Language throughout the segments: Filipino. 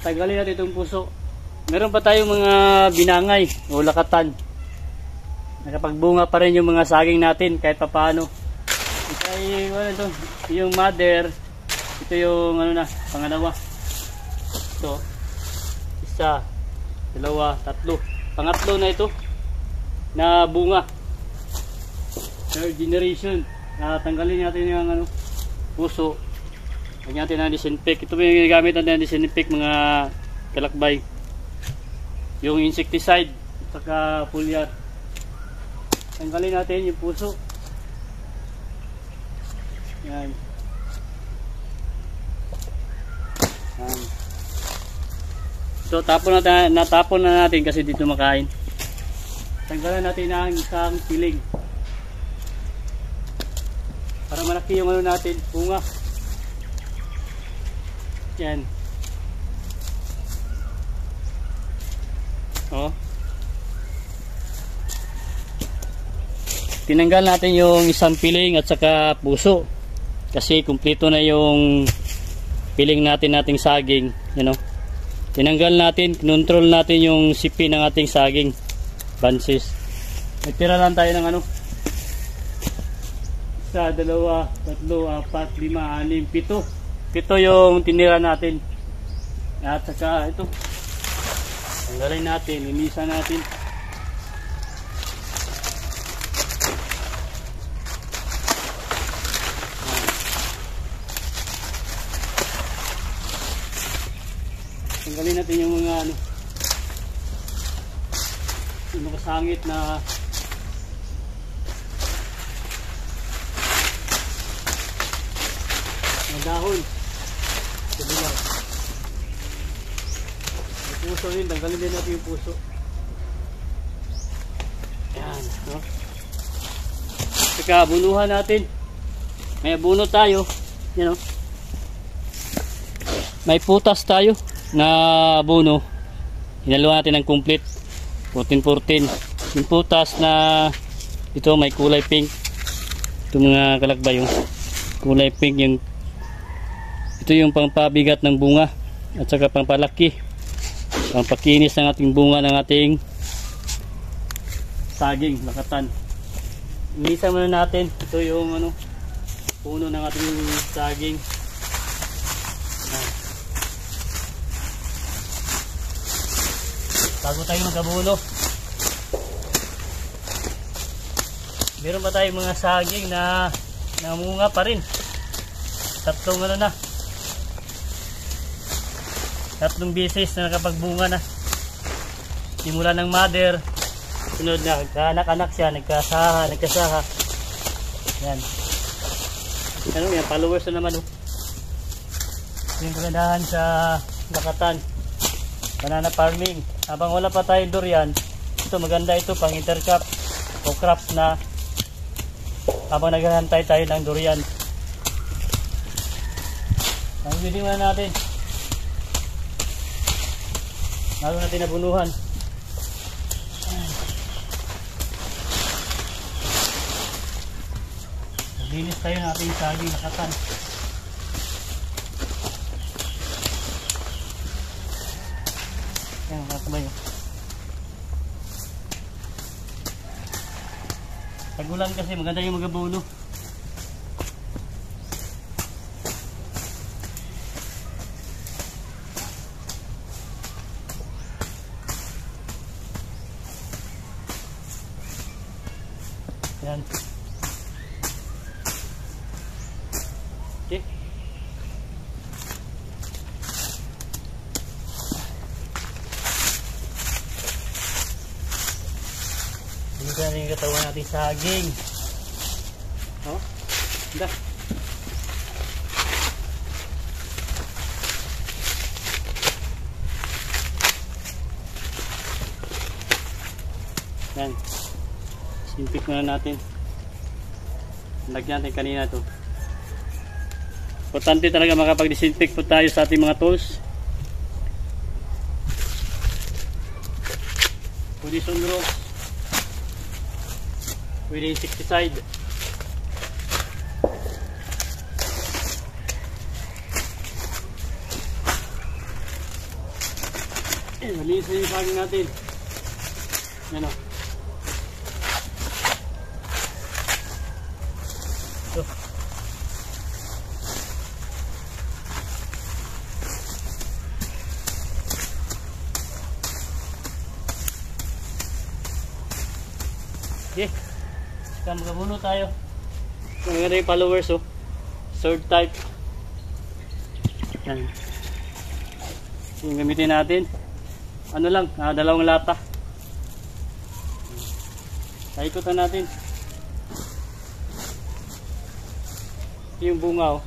Tanggalin natin itong puso. Meron pa tayong mga binangay o lakatan. Nakapagbunga pa rin yung mga saging natin kahit papaano. Ito, yung mother. Ito yung pangalawa. Ito. Isa, dalawa, tatlo. Pangatlo na ito na bunga. Third generation. Tanggalin natin yung puso. Lagyan natin ng disinfect. Ito yung ginagamit natin ng disinfect mga kalakbay. Yung insecticide at saka foliar. Tanggalin natin yung puso. Yan. Yan. So natapon na natin kasi dito makain. Tanggalan natin ang isang piling. Para malaki yung natin, bunga. Yan. Oh. Tinanggal natin yung isang piling at saka puso. Kasi kumpleto na yung piling nating saging, Tinanggal natin, control natin yung sipi ng ating saging, bunches. Nagtira lang tayo ng isa, dalawa, tatlo, apat, lima, anim, pito. Pito yung tinira natin. At saka ito. Tanggalin natin, linisan natin. Tanggalin natin yung mga yung nakasangit na dahon. Sabihan. Yung puso rin, tanggalin din natin yung puso. Ayan, Saka bunuhan natin. May buno tayo, May putas tayo na buno. Hinaluan natin ng complete 14-14. Yung putas na ito may kulay pink. Ito mga kalakbay yung kulay pink, ito yung pangpabigat ng bunga at saka pangpalaki, pangpakinis ng ating bunga ng ating saging, lakatan. Inisan muna natin. Ito yung puno ng ating saging. Bago tayo magkabuno, meron pa tayong mga saging na namunga pa rin. Tatlong beses na nakapagbunga na. Simula ng mother, sunod na nagkaanak-anak siya, nagkasaha. Yan. Yan, followers na naman. Yung kagandahan sa lakatan, banana farming. Habang wala pa tayong durian, ito maganda ito pang intercrop o crops na habang naghahantay tayo ng durian. Pagbibiling muna natin. Bago natin nabunuhan. Maglinis tayo ng ating saging lakatan. Ayan, makakamay. Tagulan kasi maganda yung magabuno. Yan. Okay. Ini kan yung katawan natin saging. Oh, dah. Yan. Simpik muna natin. Lagyan natin kanina to. Importante talaga makapag-disinfect po tayo sa ating mga tools. Pwede sunrock. Pwede insecticide. Malinis na yung saging natin. Yan o. Ito. Okay. Saka magabuno tayo. Ito maganda yung followers oh. Sword type. Yan. Yung gamitin natin. Ano lang, dalawang lata. Ikutan natin. Yung bunga oh.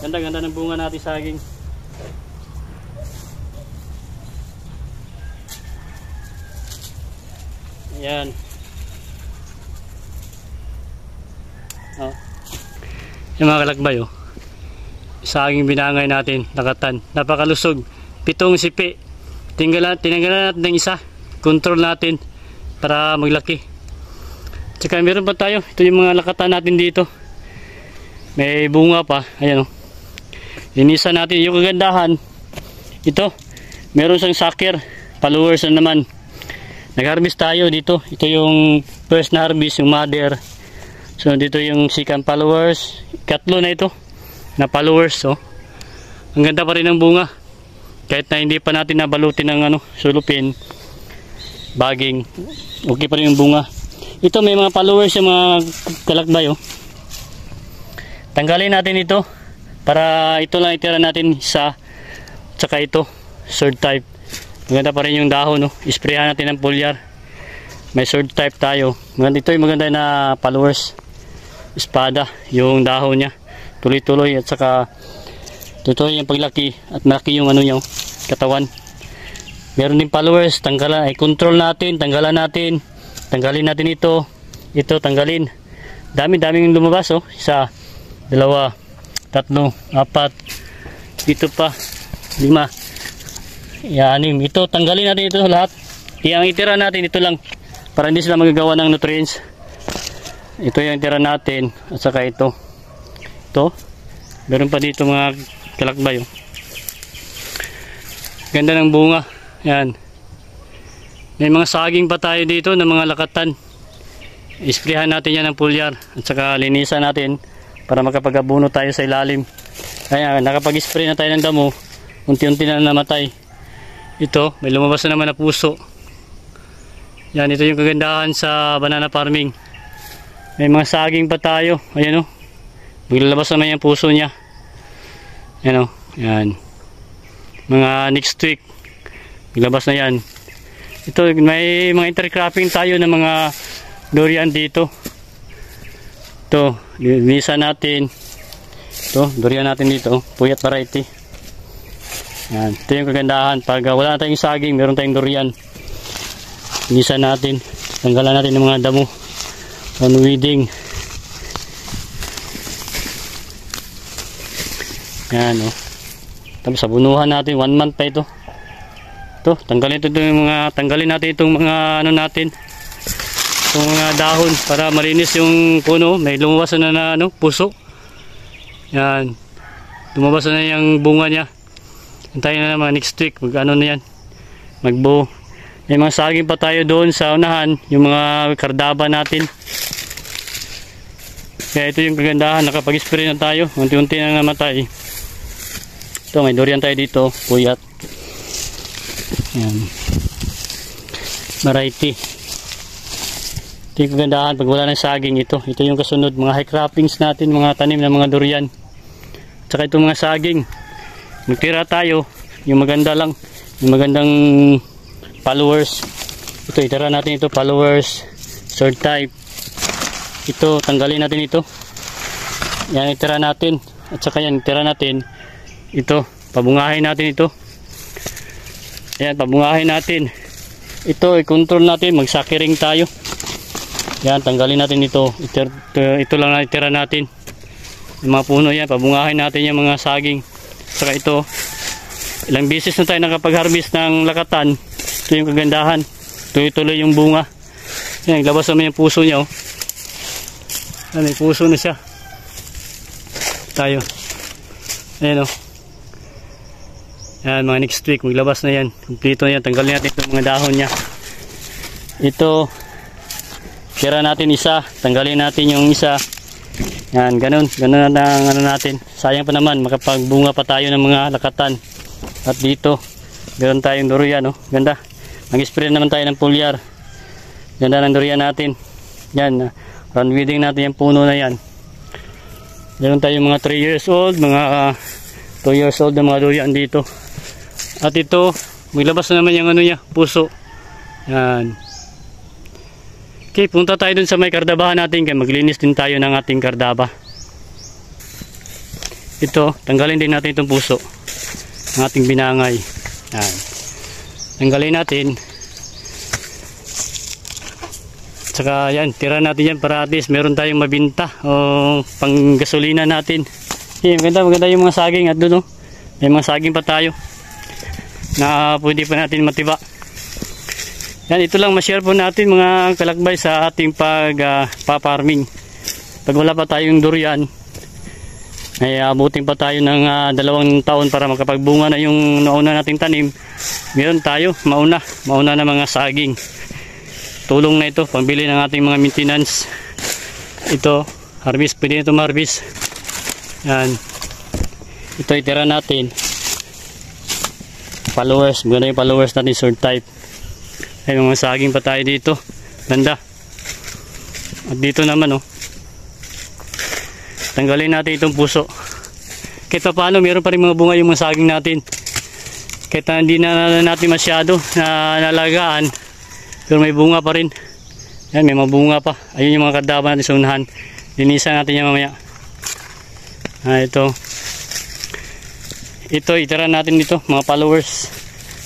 Ganda-ganda ng bunga natin saging. Ayan. Oh. Yung mga kalakbay oh. Saging binangay natin, nakatan. Napakalusog. 7 sipi. Tinanggalan natin ng isa. Control natin para maglaki. Tsaka meron pa tayo. Ito yung mga lakatan natin dito. May bunga pa. Ayan o. Linisan natin. Yung kagandahan. Ito. Meron siyang sucker. Followers na naman. Nag-harvest tayo dito. Ito yung first na harvest. Yung mother. So dito yung second followers. Katlo na ito. Na followers. Oh. Ang ganda pa rin ng bunga. Kahit na hindi pa natin nabalutin ng sulupin. Baging. Okay pa rin yung bunga. Ito may mga followers yung mga kalakbay oh. Tanggalin natin ito para ito lang itira natin sa tsaka ito sword type. Maganda pa rin yung dahon oh. Isprayan natin ng foliar. May sword type tayo. Maganda ito yung maganda na followers. Espada yung dahon niya. Tuloy-tuloy at saka tuloy yung paglaki at malaki yung niya oh, katawan. Meron din followers, control natin, tanggalin natin ito, tanggalin. Dami-daming lumabas oh, 1, 2, 3, 4, dito pa, 5, 6, ito, tanggalin natin ito lahat. Ang itira natin ito lang, para hindi sila magagawa ng nutrients. Ito yung itira natin, at saka ito, meron pa dito mga kalakbay oh. Ganda ng bunga. Yan. May mga saging pa tayo dito ng mga lakatan. Isprayan natin yan ng foliar at saka linisan natin para makapag-abuno tayo sa ilalim. Kaya nakapag-spray na tayo ng damo, unti-unti na namatay. Ito, may lumabas na naman na puso. Yan, ito yung kagandahan sa banana farming. May mga saging pa tayo. Ayan o. Maglalabas naman yung puso niya. Ayan o. Yan. Mga next week. Maglabas na yan. Ito, may mga intercropping tayo ng mga durian dito. Ito, linisan natin. Ito, durian natin dito. Puyat variety. Yan. Ito yung kagandahan. Pag wala na tayong saging, meron tayong durian. Linisan natin. Tanggalan natin ng mga damo. On weeding. Yan o. Tapos sabunuhan natin. 1 month pa ito. Ito, tanggalin natin itong mga natin. Itong mga dahon para malinis yung puno. May lumabas na puso. Yan. Lumabas na yung bunga niya. Hintayin na naman next week. Na yan. Magbuo. May mga saging pa tayo doon sa unahan. Yung mga kardaba natin. Kaya ito yung kagandahan. Nakapag-spray na tayo. Unti-unti na namatay. Ito, may durian tayo dito. Puyat. Yan. Variety. Ito yung kagandahan pag wala ng saging ito. Ito yung kasunod. Mga high croppings natin. Mga tanim ng mga durian. Tsaka itong mga saging. Magtira tayo. Yung maganda lang. Yung magandang followers. Ito, itira natin ito. Followers. Sword type. Ito, tanggalin natin ito. Yan, itira natin. At saka yan, itira natin. Ito, pabungahin natin ito. Ayan, pabungahin natin. Ito, i-control natin. Mag-suckering tayo. Yan, tanggalin natin ito. Ito lang na itira natin. Yung mga puno yan, pabungahin natin yung mga saging. Saka ito, ilang beses na tayo nakapag-harvest ng lakatan. Ito yung kagandahan. Tuloy-tuloy yung bunga. Yan, labas naman yung puso niya. Oh. Yan, may puso na siya. Tayo. Ayan o. Yan, mga next week maglabas na yan. Kompleto na yan. Tanggalin natin itong mga dahon niya. Ito, sira natin isa. Tanggalin natin yung isa. Yan, ganun na ang ano natin. Sayang pa naman, makapagbunga pa tayo ng mga lakatan. At dito, meron tayong durian, oh. Ganda. Mag-spray naman tayo ng foliar. Ganda ng durian natin. Yan, round weeding natin yung puno na yan. Meron tayong mga 3 years old, mga 2 years old na mga durian dito. At ito, maglabas na naman yung ano niya, puso. Yan. Okay, punta tayo dun sa may kardabahan natin, kaya maglinis din tayo ng ating kardaba. Ito, tanggalin din natin itong puso ng ating binangay. Yan. Tanggalin natin. Tsaka yan, tira natin yan para at least meron tayong mabinta o pang gasolina natin. Okay, maganda yung mga saging at doon, oh. May mga saging pa tayo na pwede pa natin matiba. Yan, ito lang ma-share po natin mga kalakbay sa ating pa-farming. Pag wala pa tayong durian, ay abutin pa tayo ng 2 taon para makapagbunga na yung nauna nating tanim. Meron tayo, mauna na mga saging. Tulong na ito, pambili ng ating mga maintenance. Ito, harvest, pwede ito ma-harvest. Yan. Ito itira natin. Followers, maganda yung followers natin, sword type. Ay, mga saging pa tayo dito. Ganda. At dito naman, oh. Tanggalin natin itong puso. Kahit paano, meron pa rin mga bunga yung mga saging natin. Kahit hindi na natin masyado na nalagaan, pero may bunga pa rin. Yan, may mga bunga pa. Ayun yung mga kardaba natin sa unahan. Linisan natin yan mamaya. Ito. Ito, itira natin dito, mga followers.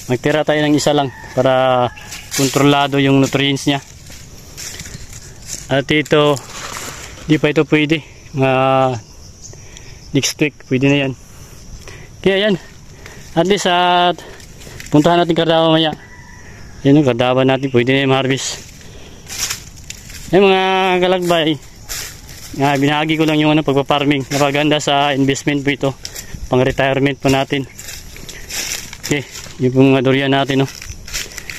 Magtira tayo ng isa lang para kontrolado yung nutrients niya. At ito, di pa ito pwede. Next week, pwede na yan. Kaya yan. At least, puntahan natin kardaba maya. Yan yung kardaba natin, pwede na yung harvest. Yan mga kalagbay. Binahagi ko lang yung pagpa-farming. Napaganda sa investment po ito. Pang retirement po natin. Okay, yung mga durian natin, no.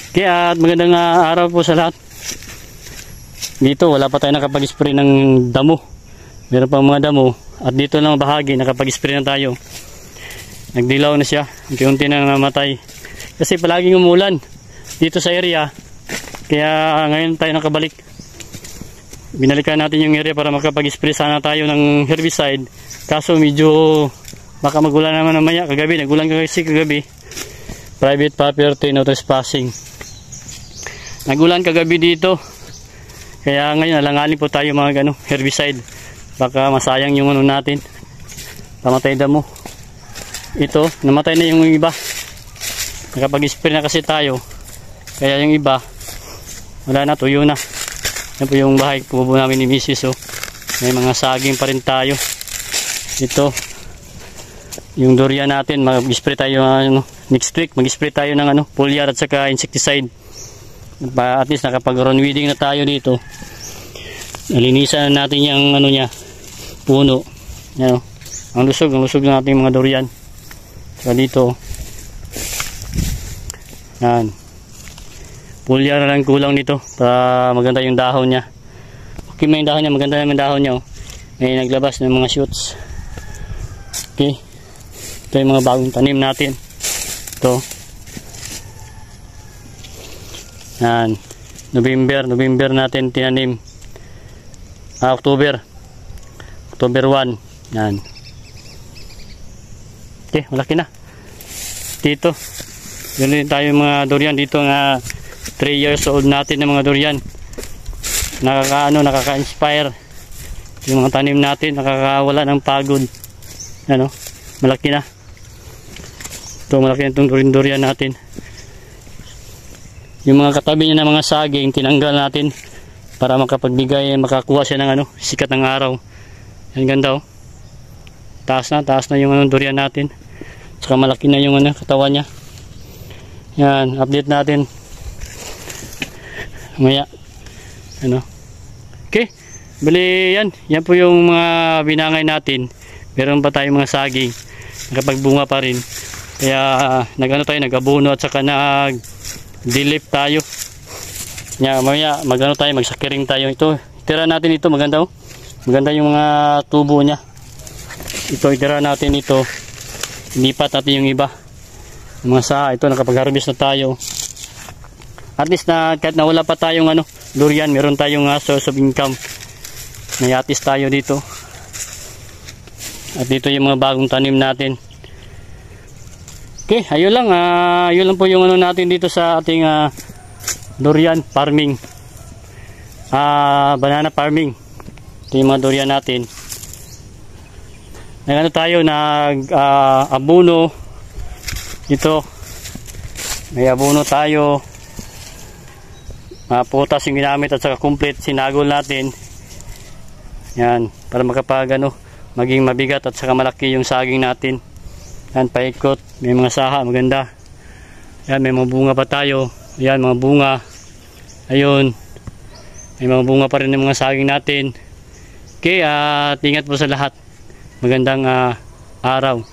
Kaya magandang araw po sa lahat. Dito wala pa tayo nakapag-spray ng damo. Meron pa mga damo. At dito lang bahagi nakapag-spray na tayo. Nagdilaw na siya. Unti-unti na namatay. Kasi palaging umulan dito sa area. Kaya ngayon tayo nakabalik. Binalikan natin yung area para makapag-spray sana tayo ng herbicide. Kaso medyo baka magulan naman namaya. Kagabi, nagulan kasi kagabi. Private property, no trespassing. Nagulan kagabi dito. Kaya ngayon alanganin po tayo mga herbicide. Baka masayang yung natin. Pamatay damo. Ito, namatay na yung iba. Nakapag-spray na kasi tayo. Kaya yung iba, wala na, tuyo na. Yan po yung bahay kubo namin ni Mrs. Oh. May mga saging pa rin tayo. Ito, yung durian natin, mag-spray tayo next week, mag-spray tayo ng foliar at saka insecticide. At least nakapag-round weeding na tayo dito. Nalinisan natin yung niya, puno. Yan, ang lusog natin yung mga durian. So dito, yan. Foliar na lang kulang nito para maganda yung dahon niya. Okay, may dahon niya, maganda naman dahon niya. Oh. May naglabas ng mga shoots. Okay. Ito yung mga bagong tanim natin. Ito. Yan. November natin tinanim. October 1. Yan. Okay, malaki na. Dito. Ganun tayo mga durian dito nga 3 years old natin ng mga durian. Nakaka-inspire. Yung mga tanim natin, nakakawala ng pagod. Ano? Malaki na. Ito, malaki na itong durian natin. Yung mga katabi niya ng mga saging, tinanggal natin para makakuha siya ng sikat ng araw. Yan, ganda, oh. Taas na yung durian natin. Saka malaki na yung katawan niya. Yan, update natin. Maya. Okay. Bali yan po yung mga binangay natin. Meron pa tayong mga saging. Nakapagbunga pa rin. Kaya nag-ano tayo, nag-abono at saka nag-dilip tayo. Mamaya mag-ano tayo, magsakiring tayo. Ito, itira natin ito, maganda oh. Maganda yung mga tubo niya. Ito, itira natin ito. Lipat natin yung iba. Yung mga saha, ito nakapag-harvest na tayo. At least na kahit nawala pa tayong durian, meron tayong source of income. Nayatis tayo dito. At dito yung mga bagong tanim natin. Okay, ayun lang. Ayun lang po yung natin dito sa ating durian farming. Banana farming. Ito yung mga durian natin. Tayo nag-abono dito. May abono tayo. Putas yung ginamit at saka complete sinagol natin. Yan, para maging mabigat at saka malaki yung saging natin. Yan, paikot. May mga saha, maganda. Yan, may mga bunga pa tayo. Yan, mga bunga. Ayun. May mga bunga pa rin ng mga saging natin. Okay, ingat po sa lahat. Magandang araw.